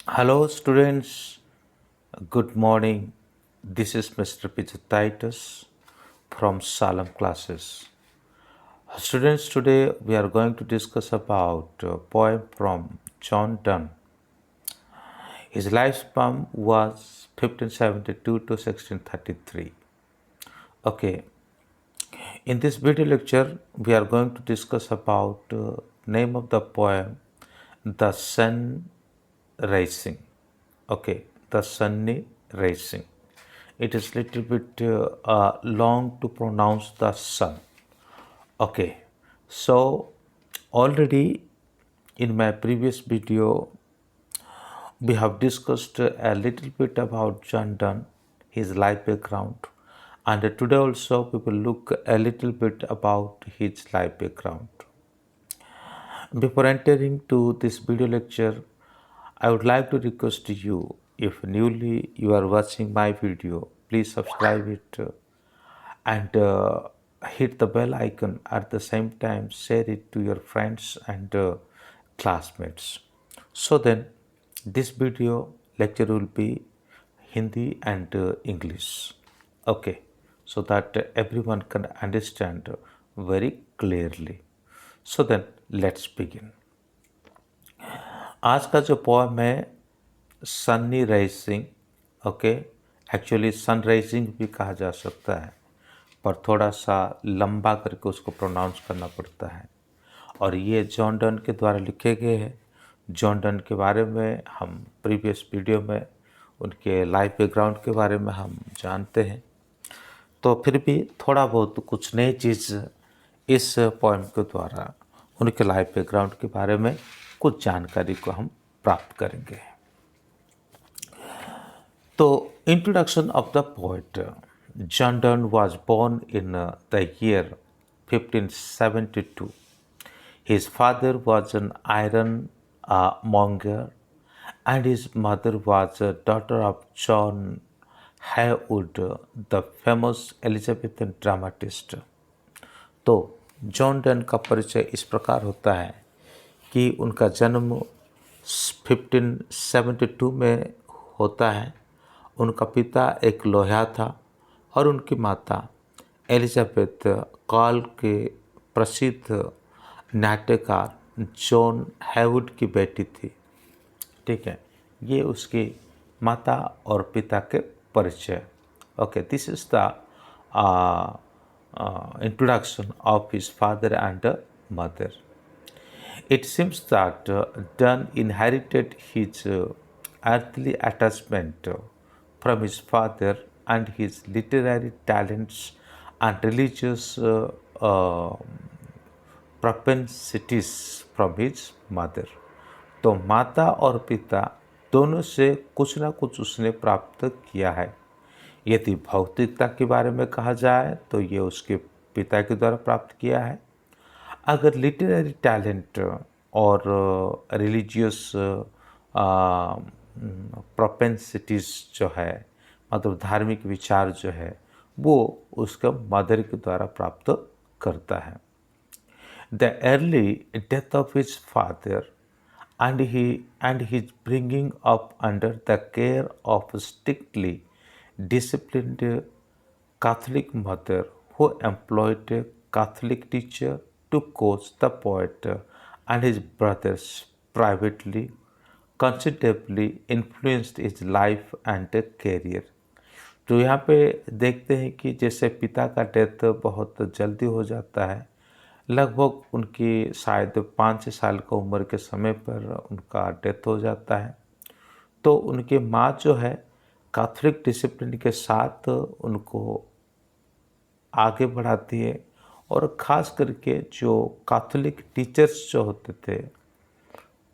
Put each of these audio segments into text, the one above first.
Hello, students. Good morning. This is Mr. Titus from Salem classes. Students, today we are going to discuss about a poem from John Donne. His lifespan was 1572 to 1633. Okay, in this video lecture, we are going to discuss about name of the poem, The Sun Rising. Okay, The Sunny Rising. It is little bit long to pronounce the sun. Okay, so already in my previous video we have discussed a little bit about John Donne, his life background, and today also we will look a little bit about his life background. Before entering to this video lecture, I would like to request you, if newly you are watching my video, please subscribe it and hit the bell icon. At the same time, share it to your friends and classmates. So then, this video lecture will be Hindi and English. Okay, so that everyone can understand very clearly. So then, let's begin. आज का जो poem है sunny rising, okay, actually sun rising भी कहा जा सकता है, पर थोड़ा सा लंबा करके उसको प्रोनाउंस करना पड़ता है। और ये जॉन डन के द्वारा लिखे गए हैं। जॉन डन के बारे में हम प्रीवियस वीडियो में उनके लाइफ बैकग्राउंड के बारे में हम जानते हैं, तो फिर भी थोड़ा बहुत कुछ नई चीज़ इस पोएम के द्वारा उनके लाइफ बैकग्राउंड के बारे में कुछ जानकारी को हम प्राप्त करेंगे। तो introduction of the poet. John Donne was born in the year 1572. His father was an iron monger and his mother was a daughter of John Haywood, the famous Elizabethan dramatist. तो जॉन डन का परिचय इस प्रकार होता है कि उनका जन्म 1572 में होता है। उनका पिता एक लोहिया था और उनकी माता एलिजाबेथ काल के प्रसिद्ध नाट्यकार जॉन हैवुड की बेटी थी। ठीक है, ये उसकी माता और पिता के परिचय। Okay, this is the introduction of his father and mother. It seems that Donne inherited his earthly attachment from his father and his literary talents and religious propensities from his mother. तो माता और पिता दोनों से कुछ ना कुछ उसने प्राप्त किया है। यदि भौतिकता के बारे में कहा जाए तो ये उसके पिता के द्वारा प्राप्त किया है। अगर लिटरेरी टैलेंट और रिलीजियस प्रोपेंसिटीज़ जो है, मतलब धार्मिक विचार जो है, वो उसका मदर के द्वारा प्राप्त करता है। The early death of his father and his bringing up under the care of a strictly disciplined Catholic mother who employed a Catholic teacher to coach the poet and his brothers privately considerably influenced his life and career. तो यहाँ पे देखते हैं कि जैसे पिता का death बहुत जल्दी हो जाता है, लगभग उनकी शायद 5 साल का उम्र के समय पर उनका डेथ हो जाता है। तो उनकी माँ जो है कैथोलिक डिसिप्लिन के साथ उनको आगे बढ़ाती है और ख़ास करके जो कैथोलिक टीचर्स जो होते थे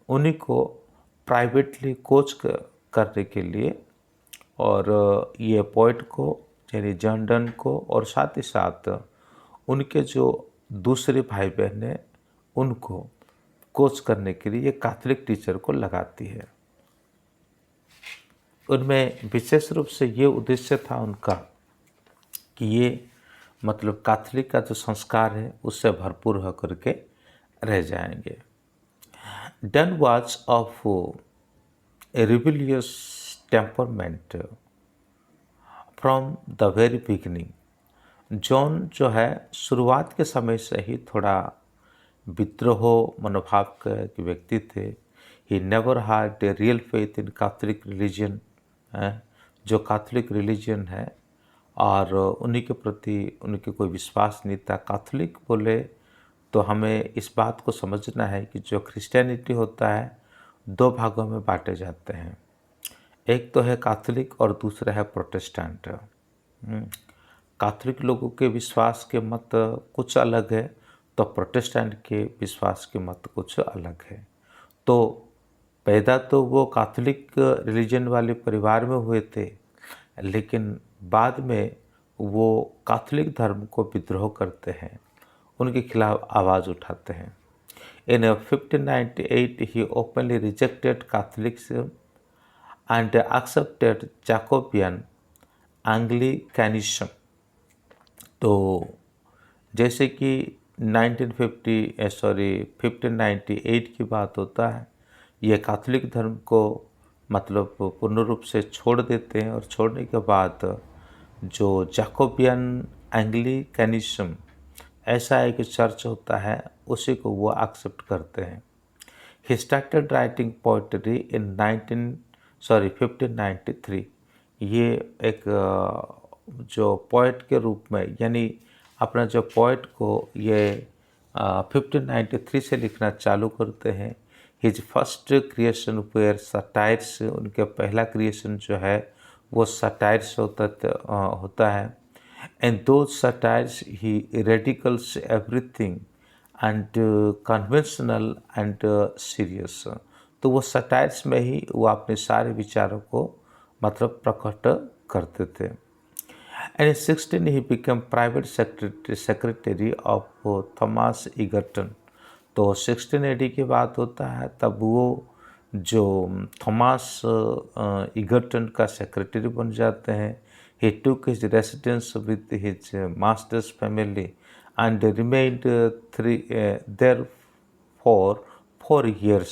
उन्हीं को प्राइवेटली कोच करने के लिए, और ये पोएट को यानी जॉन डन को और साथ ही साथ उनके जो दूसरे भाई बहन हैं उनको कोच करने के लिए ये कैथोलिक टीचर को लगाती है। उनमें विशेष रूप से ये उद्देश्य था उनका कि ये मतलब कैथोलिक का जो संस्कार है उससे भरपूर होकर के रह जाएंगे। Done was of a rebellious temperament from the very beginning. John जो है शुरुआत के समय से ही थोड़ा विद्रोह मनोभाव के व्यक्ति थे. He never had a real faith in Catholic religion, जो कैथोलिक रिलीजन है, और उन्हीं के प्रति उनके कोई विश्वास नहीं था. कैथोलिक बोले तो हमें इस बात को समझना है कि जो क्रिश्चियनिटी होता है दो भागों में बांटे जाते हैं. एक तो है कैथोलिक और दूसरा है प्रोटेस्टेंट. कैथोलिक लोगों के विश्वास के मत कुछ अलग है, तो प्रोटेस्टेंट के विश्वास के मत कुछ अलग है. तो पैदा तो वो कैथोलिक रिलीजन वाले परिवार में हुए थे, लेकिन बाद में वो कैथोलिक धर्म को विद्रोह करते हैं, उनके खिलाफ आवाज़ उठाते हैं. In 1598 he openly rejected Catholicism and accepted Jacobean Anglicanism. तो जैसे कि 1598 की बात होता है, ये कैथोलिक धर्म को मतलब पूर्ण रूप से छोड़ देते हैं, और छोड़ने के बाद जो जैकोबियन एंग्लिकनिज्म ऐसा एक चर्च होता है, उसी को वो एक्सेप्ट करते हैं. ही स्टार्टेड राइटिंग पोइट्री इन 1593. ये एक जो पोइट के रूप में, यानी अपना जो पोइट को ये 1593 से लिखना चालू करते हैं. His first creation were satires. उनके पहला क्रिएशन जो है वो सटायर्स होता है. एंड दोज सटायर्स ही radicals everything and conventional and serious. तो वो सटायर्स में ही वो अपने सारे विचारों को मतलब प्रकट करते थे. And in 16 he become private secretary of Thomas Egerton. तो 16 एडी की बात होता है, तब वो जो थॉमस इगर्टन का सेक्रेटरी बन जाते हैं. He took his residence with his master's family and remained there for 4 years.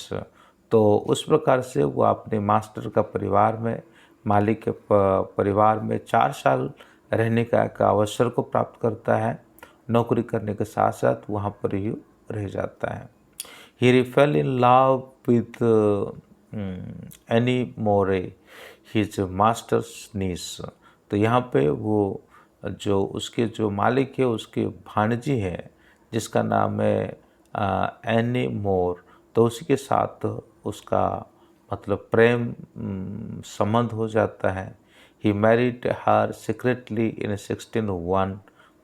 तो उस प्रकार से वो अपने मास्टर का परिवार में, मालिक के परिवार में 4 साल रहने का एक अवसर को प्राप्त करता है. नौकरी करने के साथ साथ वहाँ पर ही रह जाता है. He fell in love with Annie More, his master's niece. तो यहाँ पे वो जो उसके जो मालिक है उसके भाणजी है, जिसका नाम है एनी मोर. तो उसी के साथ उसका मतलब प्रेम संबंध हो जाता है. ही मैरिड हर सीक्रेटली इन 1601.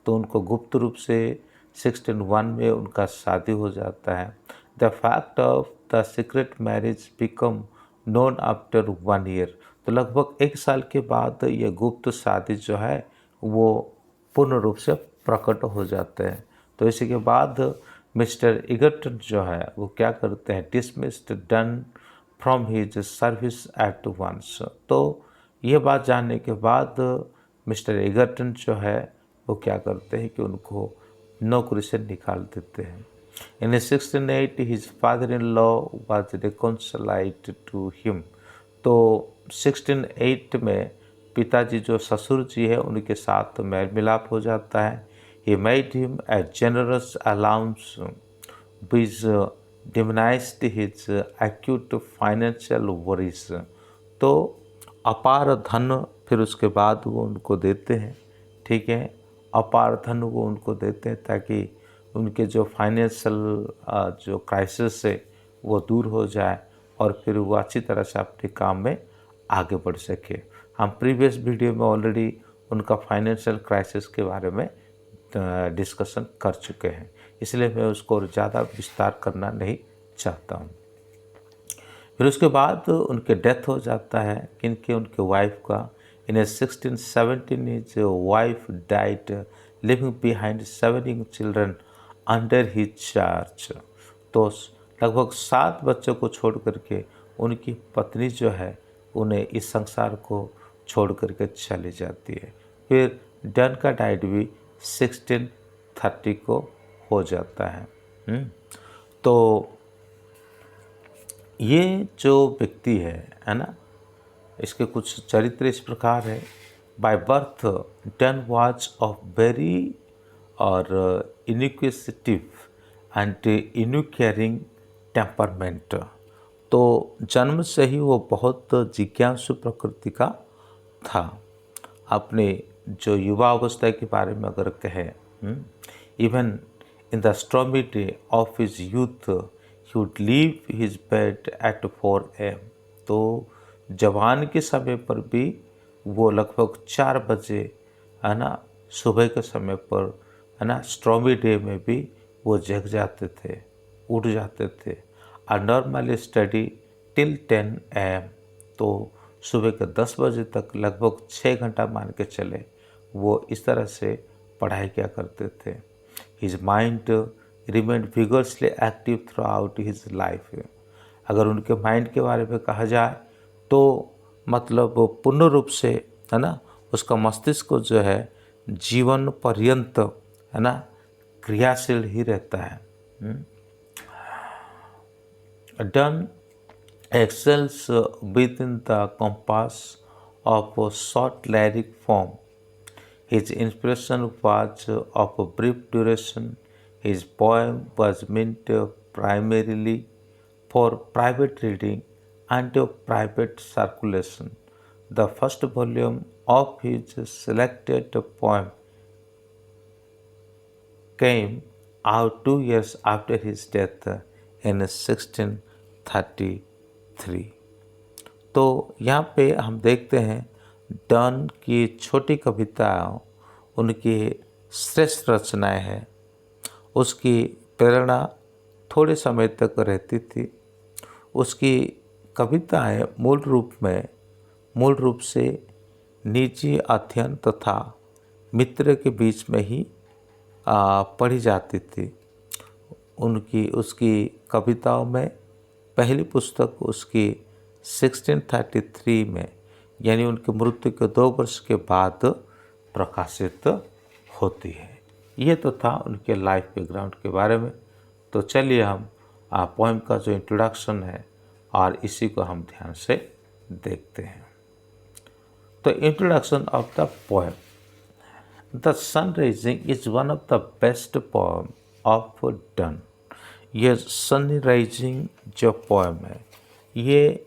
तो उनको गुप्त रूप से 1601 में उनका शादी हो जाता है. The fact of the secret marriage become known after 1 year. तो लगभग 1 साल के बाद ये गुप्त शादी जो है वो पूर्ण रूप से प्रकट हो जाते हैं. तो इसी के बाद मिस्टर इगर्टन जो है वो क्या करते हैं, dismissed Donne from his service at once. तो ये बात जानने के बाद मिस्टर इगर्टन जो है वो क्या करते हैं कि उनको नौकरी से निकाल देते हैं. In 1608 his father in law was reconciled to him. तो 1608 में पिताजी जो ससुर जी है उनके साथ मेल मिलाप हो जाता है. He made him a generous allowance which diminished his acute financial worries. तो अपार धन फिर उसके बाद वो उनको देते हैं. ठीक है, अपार धन वो उनको देते हैं ताकि उनके जो फाइनेंशियल जो क्राइसिस है वो दूर हो जाए और फिर वो अच्छी तरह से अपने काम में आगे बढ़ सके. हम प्रीवियस वीडियो में ऑलरेडी उनका फाइनेंशियल क्राइसिस के बारे में डिस्कशन कर चुके हैं, इसलिए मैं उसको और ज़्यादा विस्तार करना नहीं चाहता हूँ. फिर उसके बाद उनके डेथ हो जाता है. किनके, उनके वाइफ का. इन 1617 his wife died living behind 7 young children under his charge. तो लगभग 7 बच्चों को छोड़ करके उनकी पत्नी जो है उन्हें इस संसार को छोड़ करके चली जाती है. फिर डन का डाइड भी 1630 को हो जाता है. तो ये जो व्यक्ति है ना, इसके कुछ चरित्र इस प्रकार है। By birth done was of very और इनिक्विसिटिव एंड इनक्वेयरिंग टेम्परमेंट। तो जन्म से ही वो बहुत जिज्ञासु प्रकृति का था। अपने जो युवा अवस्था के बारे में अगर कहें, even in the stormy day of his youth he would leave his bed at 4 AM। तो जवान के समय पर भी वो लगभग 4 बजे, है ना, सुबह के समय पर, है ना, स्टॉर्मी डे में भी वो जग जाते थे, उठ जाते थे। और नॉर्मली स्टडी टिल 10 AM। तो सुबह के 10 बजे तक लगभग 6 घंटा मान के चले वो इस तरह से पढ़ाई किया करते थे। His mind remained vigorously active throughout his life. अगर उनके माइंड के बारे में कहा जाए तो मतलब पूर्ण रूप से, है ना, उसका मस्तिष्क जो है जीवन पर्यंत, है ना, क्रियाशील ही रहता है। Done excels within the compass of a short lyric form. His inspiration was of a brief duration. His poem was meant primarily for private reading and private circulation. The first volume of his selected poem came out 2 years after his death in 1633। तो यहाँ पे हम देखते हैं done की छोटी कविताओं उनकी श्रेष्ठ रचनाएं हैं। उसकी प्रेरणा थोड़े समय तक रहती थी। उसकी कविताएं मूल रूप से निजी अध्ययन तथा मित्र के बीच में ही पढ़ी जाती थी। उसकी कविताओं में पहली पुस्तक उसकी 1633 में, यानी उनकी मृत्यु के 2 वर्ष के बाद प्रकाशित होती है। ये तो था उनके लाइफ बैकग्राउंड के बारे में। तो चलिए हम पोएम का जो इंट्रोडक्शन है और इसी को हम ध्यान से देखते हैं। तो introduction of the poem. The sun rising is one of the best poem of Donne. ये सन राइजिंग जो पोएम है ये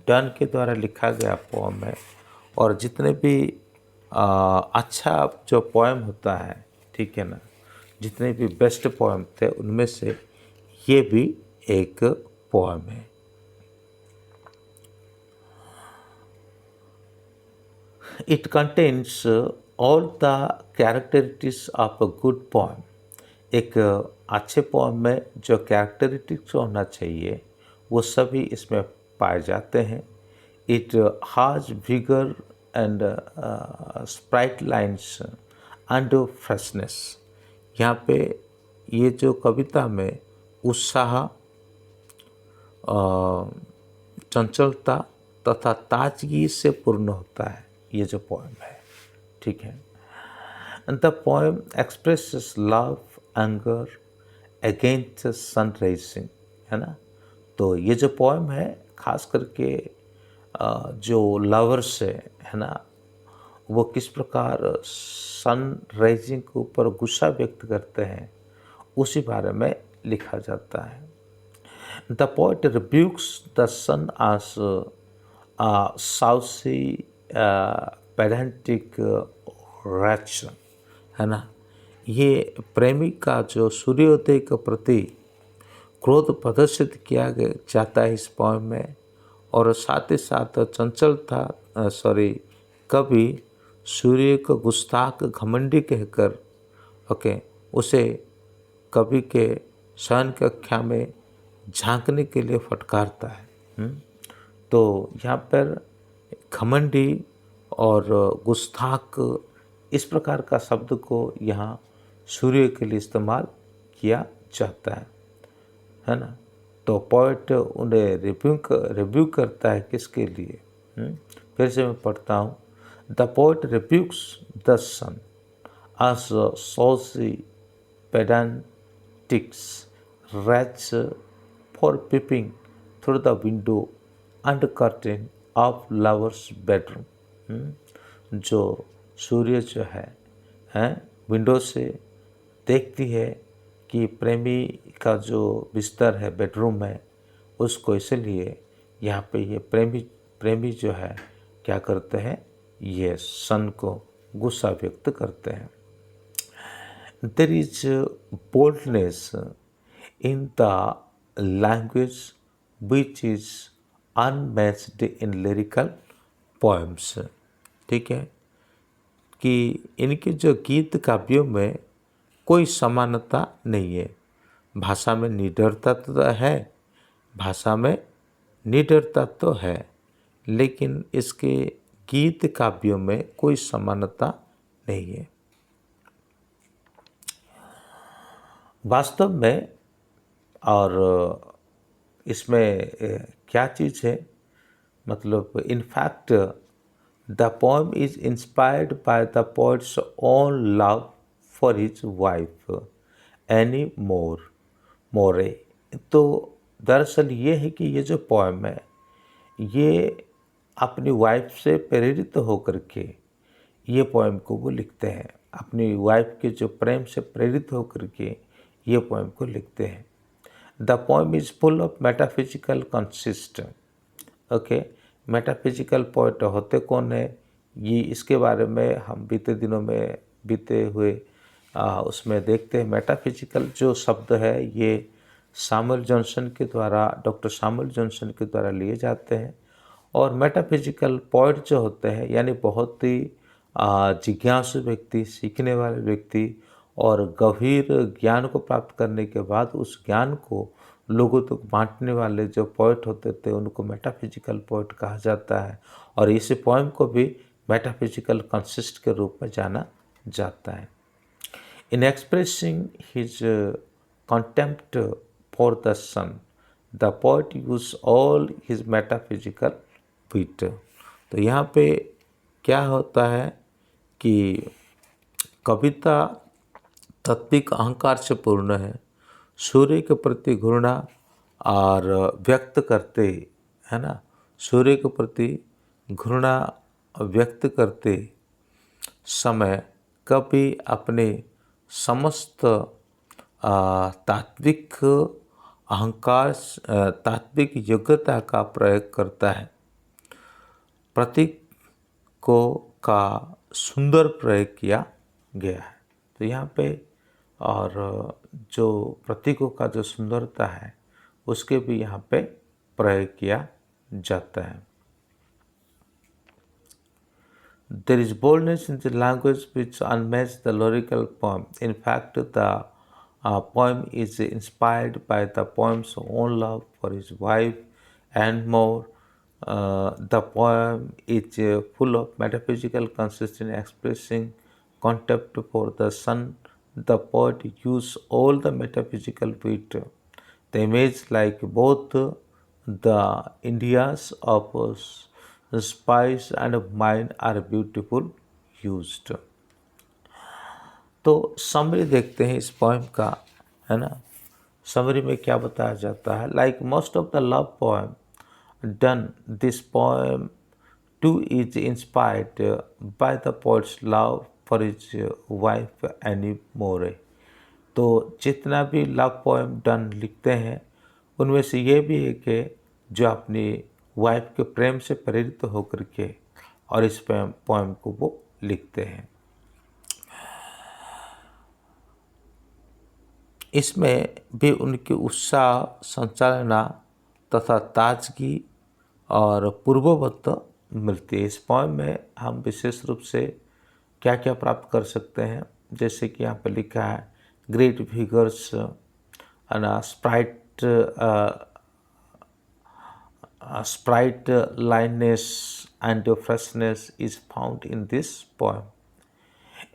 डन के द्वारा लिखा गया पोएम है। और जितने भी अच्छा जो पोएम होता है, ठीक है ना, जितने भी बेस्ट पोएम थे उनमें से ये भी एक पोएम है। It contains all the characteristics of a good poem. एक अच्छे पोएम में जो कैरेक्टरिस्टिक्स होना चाहिए वो सभी इसमें पाए जाते हैं। It has vigour and Sprite lines and freshness. यहाँ पे ये जो कविता में उत्साह, चंचलता तथा ताजगी से पूर्ण होता है ये जो पोएम है, ठीक है। The poem expresses love anger against sun rising, है ना। तो ये जो पोएम है खास करके जो लवर्स है ना, वो किस प्रकार सन राइजिंग के ऊपर गुस्सा व्यक्त करते हैं उसी बारे में लिखा जाता है। The poet rebukes the sun as saucy pedantic wretch, है ना। ये प्रेमी का जो सूर्योदय के प्रति क्रोध प्रदर्शित किया जाता है इस पोएम में। और साथ ही साथ कवि सूर्य को गुस्ताख घमंडी कहकर उसे कवि के शयन कक्षा में झांकने के लिए फटकारता है। तो यहाँ पर घमंडी और गुस्ताख इस प्रकार का शब्द को यहाँ सूर्य के लिए इस्तेमाल किया जाता है ना। तो पोएट उन्हें रिव्यू करता है किसके लिए। फिर से मैं पढ़ता हूँ। The poet rebukes the sun as saucy pedantics wretch for peeping through the window and curtain of lovers bedroom. जो सूर्य जो है विंडो से देखती है कि प्रेमी का जो बिस्तर है, बेडरूम है, उसको इसलिए यहाँ पे ये प्रेमी जो है क्या करते हैं, ये सन को गुस्सा व्यक्त करते हैं। There is boldness in the language which is unmatched in lyrical poems. ठीक है, कि इनके जो गीत काव्यों में कोई समानता नहीं है। भाषा में निडरता तो है, भाषा में निडरता तो है, लेकिन इसके गीत काव्यों में कोई समानता नहीं है। वास्तव में और इसमें क्या चीज़ है, मतलब in fact the poem is inspired by the poet's own love for his wife Anne More. तो दरअसल ये है कि ये जो पोएम है ये अपनी वाइफ से प्रेरित होकर के ये पोएम को वो लिखते हैं। अपनी वाइफ के जो प्रेम से प्रेरित होकर के ये पोएम को लिखते हैं। The poem is full of metaphysical consist. Okay, metaphysical poet होते कौन है, ये इसके बारे में हम बीते दिनों में बीते हुए उसमें देखते हैं। मेटाफिजिकल जो शब्द है ये सैमुअल जॉनसन के द्वारा, डॉक्टर सैमुअल जॉनसन के द्वारा लिए जाते हैं। और मेटाफिजिकल पोएट जो होते हैं यानी बहुत ही जिज्ञासु व्यक्ति, सीखने वाले व्यक्ति और गंभीर ज्ञान को प्राप्त करने के बाद उस ज्ञान को लोगों तक बांटने वाले जो पोएट होते थे उनको मेटाफिजिकल पोएट कहा जाता है। और इस पोएम को भी मेटाफिजिकल कंसिस्ट के रूप में जाना जाता है। इन expressing his contempt for the sun, the poet use all his metaphysical wit। तो यहाँ पे क्या होता है कि कविता तात्विक अहंकार से पूर्ण है, सूर्य के प्रति घृणा और व्यक्त करते, है ना, सूर्य के प्रति घृणा व्यक्त करते समय कभी अपने समस्त तात्विक अहंकार, तात्विक योग्यता का प्रयोग करता है। प्रतीक को का सुंदर प्रयोग किया गया है। तो यहाँ पे और जो प्रतीकों का जो सुंदरता है उसके भी यहाँ पे प्रयोग किया जाता है। There is boldness in the language which unmatched the lyrical poem. In fact, the poem is inspired by the poem's own love for his wife and more. The poem is full of metaphysical consistent expressing contempt for the sun. The poet used all the metaphysical wit. The image like both the Indias of spice and mind are beautiful used। तो summary देखते हैं इस poem का, है ना। Summary में क्या बताया जाता है, like most of the love poem Donne, this poem too is inspired by the poet's love for his wife Anne More. तो जितना भी लव पोएम डन लिखते हैं उनमें से ये भी है कि जो अपनी वाइफ के प्रेम से प्रेरित होकर के और इस पोएम को वो लिखते हैं। इसमें भी उनकी उत्साह, संचालना तथा ताजगी और पूर्ववत मिलती है। इस पोएम में हम विशेष रूप से क्या क्या प्राप्त कर सकते हैं, जैसे कि यहाँ पर लिखा है great विगर्स sprightliness and freshness is found in this poem.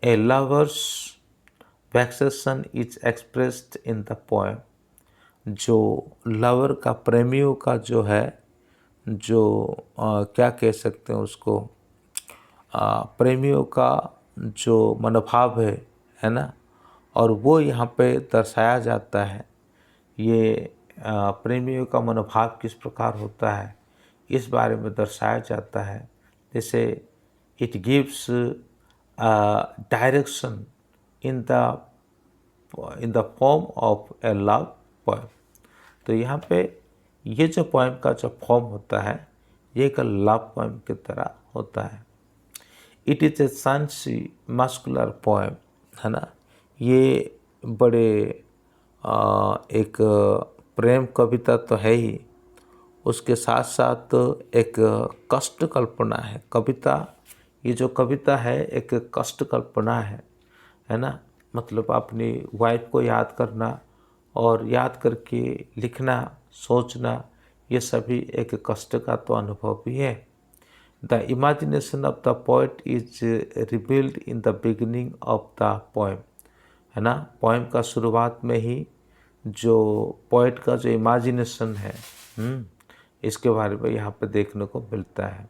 A lover's vexation is expressed in the poem। जो लवर का, प्रेमियों का जो है, जो क्या कह सकते हैं उसको, प्रेमियों का जो मनोभाव है ना, और वो यहाँ पे दर्शाया जाता है। ये प्रेमियों का मनोभाव किस प्रकार होता है इस बारे में दर्शाया जाता है। जैसे it gives direction in the form of A love poem. तो यहाँ पे ये जो पोएम का जो फॉर्म होता है ये एक लव पोएम की तरह होता है। इट इज़ ए सन्सी मस्कुलर पोएम, है ना। ये बड़े एक प्रेम कविता तो है ही, उसके साथ साथ एक कष्ट कल्पना है कविता। ये जो कविता है एक कष्ट कल्पना है ना। मतलब अपनी वाइफ को याद करना और याद करके लिखना, सोचना, ये सभी एक कष्ट का तो अनुभव भी है। The imagination of the poet is revealed in the beginning of the poem, है ना। पोएम का शुरुआत में ही जो पोएट का जो इमेजिनेशन है इसके बारे में यहाँ पे देखने को मिलता है।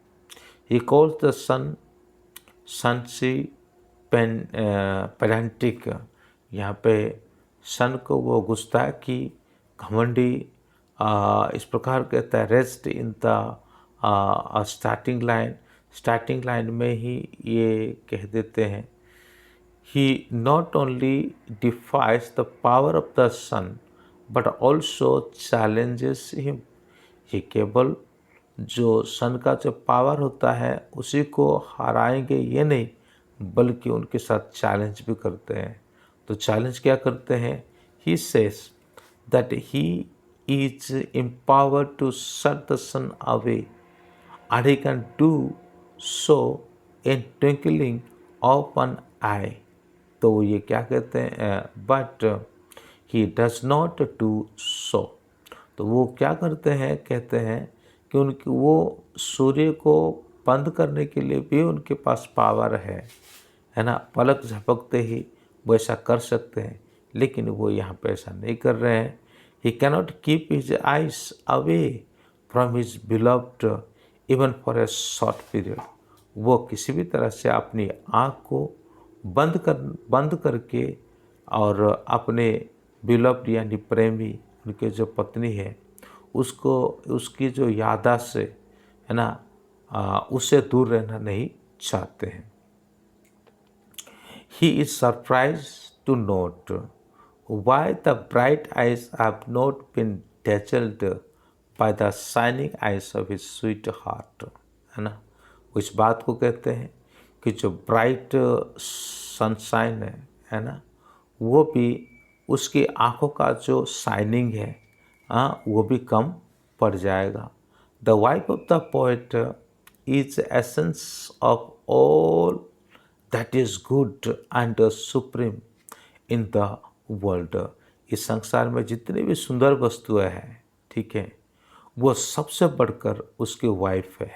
ही कॉल्स द सन सनसी पेडेंटिक। यहाँ पे सन को वो गुस्ताखी, घमंडी इस प्रकार कहता है। Rest in the starting line में ही ये कह देते हैं। He not only defies the power of the sun but also challenges him. ये केवल जो सन का जो पावर होता है उसी को हराएंगे ये नहीं, बल्कि उनके साथ चैलेंज भी करते हैं। तो चैलेंज क्या करते हैं? He says that he is empowered to shut the sun away and he can do so in twinkling of an eye। तो ये क्या कहते हैं? But he does not do so. तो वो क्या करते हैं? कहते हैं कि उनकी वो सूर्य को बंद करने के लिए भी उनके पास पावर है ना। पलक झपकते ही वो ऐसा कर सकते हैं, लेकिन वो यहाँ पे ऐसा नहीं कर रहे हैं। ही cannot keep his eyes away from his beloved even for a short period. वो किसी भी तरह से अपनी आँख को बंद करके और अपने बिलव्ड यानी प्रेमी, उनके जो पत्नी है, उसको उसकी जो यादाश्त से, है ना, उससे दूर रहना नहीं चाहते हैं। He is surprised to note why the bright eyes have not been dazzled by the shining eyes of his sweetheart, है ना। उस बात को कहते हैं कि जो ब्राइट सनशाइन है ना, वो भी उसकी आँखों का जो शाइनिंग है वो भी कम पड़ जाएगा। The wife of the poet is essence of all that is good and supreme in the world. इस संसार में जितनी भी सुंदर वस्तुएं हैं, ठीक है, वो सबसे बढ़कर उसकी वाइफ है।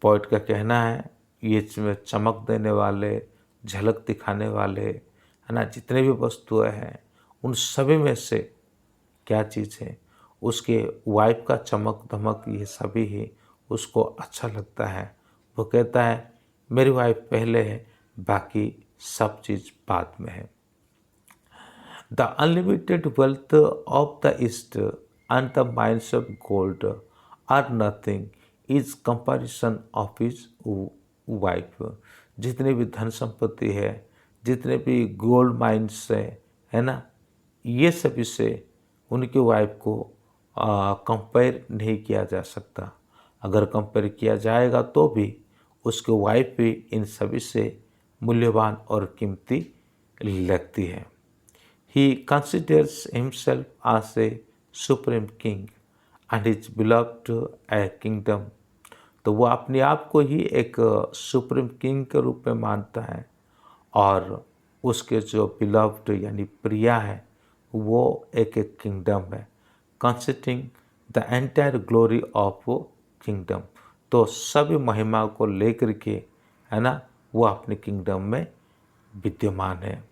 पोएट का कहना है ये चमक देने वाले, झलक दिखाने वाले, है ना, जितने भी वस्तुएं हैं उन सभी में से क्या चीज़ है? उसके वाइफ का चमक धमक, ये सभी ही उसको अच्छा लगता है। वो कहता है मेरी वाइफ पहले है, बाकी सब चीज़ बाद में है। The unlimited wealth of the East and the mines of gold are nothing is comparison of his wife. जितने भी धन संपत्ति है, जितने भी गोल्ड माइंस है ना, ये सभी से उनकी वाइफ को कंपेयर नहीं किया जा सकता। अगर कंपेयर किया जाएगा तो भी उसकी वाइफ भी इन सभी से मूल्यवान और कीमती लगती है। He considers himself as a supreme king and is beloved a kingdom. तो वो अपने आप को ही एक सुप्रीम किंग के रूप में मानता है, और उसके जो बिलव्ड यानी प्रिया है वो एक किंगडम है, consisting the entire glory of kingdom. तो सभी महिमा को लेकर के, है ना, वो अपने किंगडम में विद्यमान है।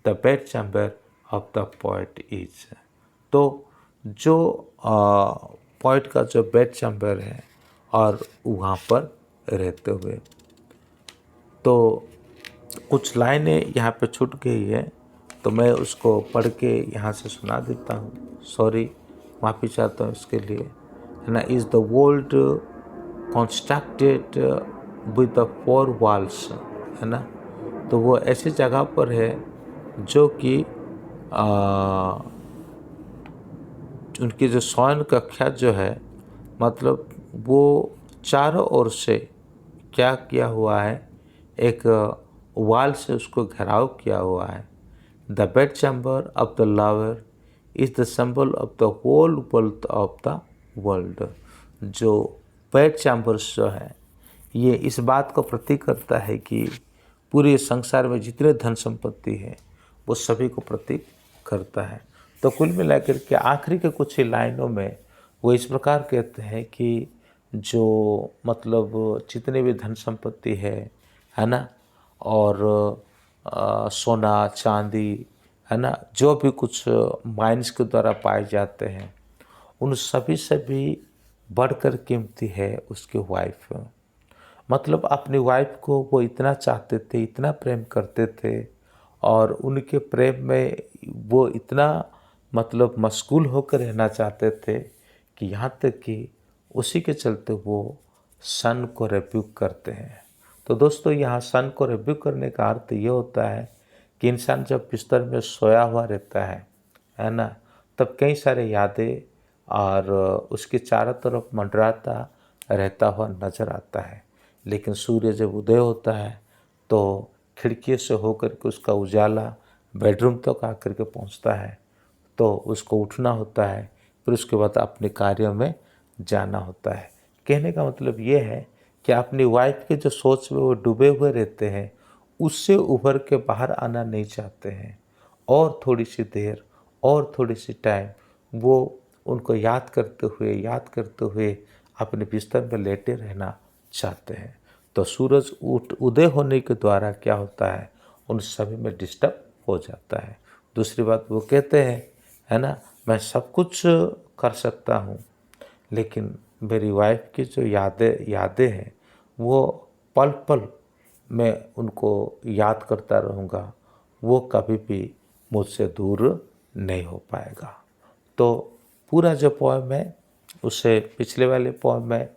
The bed chamber of the poet is. तो जो पोएट का जो बेड चैम्बर है और वहाँ पर रहते हुए, तो कुछ लाइनें यहाँ पे छूट गई है, तो मैं उसको पढ़ के यहाँ से सुना देता हूँ। सॉरी, माफ़ी चाहता हूँ इसके लिए, है ना। Is the world constructed with the 4 walls, है ना। तो वो ऐसी जगह पर है जो कि उनकी जो शयन कक्षा जो है, मतलब वो चारों ओर से क्या किया हुआ है, एक वाल से उसको घेराव किया हुआ है। The bed chamber of the lover is the symbol of the whole wealth of the world. जो बेड चैम्बर्स जो है, ये इस बात को प्रतीक करता है कि पूरे संसार में जितने धन संपत्ति है वो सभी को प्रतीक करता है। तो कुल मिलाकर के आखिरी के कुछ ही लाइनों में वो इस प्रकार कहते हैं कि जो मतलब जितने भी धन संपत्ति है ना, और सोना चांदी, है ना, जो भी कुछ माइंस के द्वारा पाए जाते हैं, उन सभी से भी बढ़कर कीमती है उसकी वाइफ। मतलब अपनी वाइफ को वो इतना चाहते थे, इतना प्रेम करते थे, और उनके प्रेम में वो इतना मतलब मशगूल होकर रहना चाहते थे कि यहाँ तक कि उसी के चलते वो सन को रिब्यूक करते हैं। तो दोस्तों, यहाँ सन को रिब्यूक करने का अर्थ ये होता है कि इंसान जब बिस्तर में सोया हुआ रहता है ना, तब कई सारे यादें और उसके चारों तरफ मंडराता रहता हुआ नजर आता है। लेकिन सूर्य जब उदय होता है तो खिड़की से होकर के उसका उजाला बेडरूम तक आकर के पहुंचता है, तो उसको उठना होता है, फिर उसके बाद अपने कार्यों में जाना होता है। कहने का मतलब ये है कि अपनी वाइफ के जो सोच में वो डूबे हुए रहते हैं, उससे उभर के बाहर आना नहीं चाहते हैं, और थोड़ी सी देर और थोड़ी सी टाइम वो उनको याद करते हुए अपने बिस्तर में लेटे रहना चाहते हैं। तो सूरज उदय होने के द्वारा क्या होता है, उन सभी में डिस्टर्ब हो जाता है। दूसरी बात वो कहते हैं, है ना, मैं सब कुछ कर सकता हूँ, लेकिन मेरी वाइफ की जो यादें हैं वो पल पल मैं उनको याद करता रहूँगा, वो कभी भी मुझसे दूर नहीं हो पाएगा। तो पूरा जो पोएम है, उससे पिछले वाले पोएम में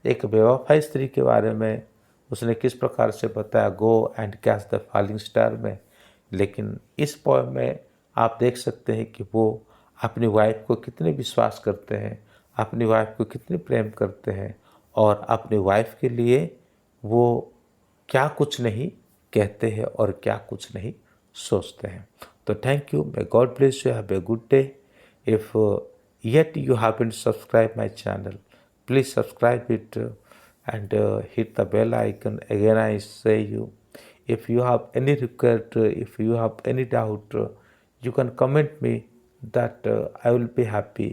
एक बेवफा स्त्री के बारे में उसने किस प्रकार से बताया, go and catch the falling star में, लेकिन इस पोएम में आप देख सकते हैं कि वो अपनी वाइफ को कितने विश्वास करते हैं, अपनी वाइफ को कितने प्रेम करते हैं, और अपनी वाइफ के लिए वो क्या कुछ नहीं कहते हैं और क्या कुछ नहीं सोचते हैं। तो thank you, may God bless you, have a good day. If yet you haven't subscribed my channel, please subscribe it and hit the bell icon. Again I say you, if you have any request, if you have any doubt, you can comment me, that I will be happy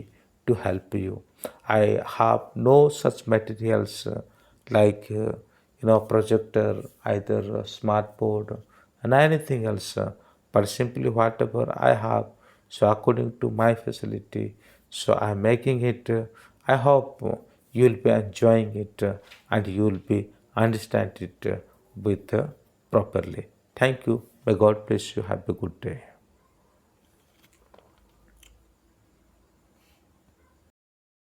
to help you. I have no such materials like projector, either a smart board and anything else, but simply whatever I have, so according to my facility, so I am making it. I hope you will be enjoying it and you will be understand it with properly. Thank you. May God bless you. Have a good day.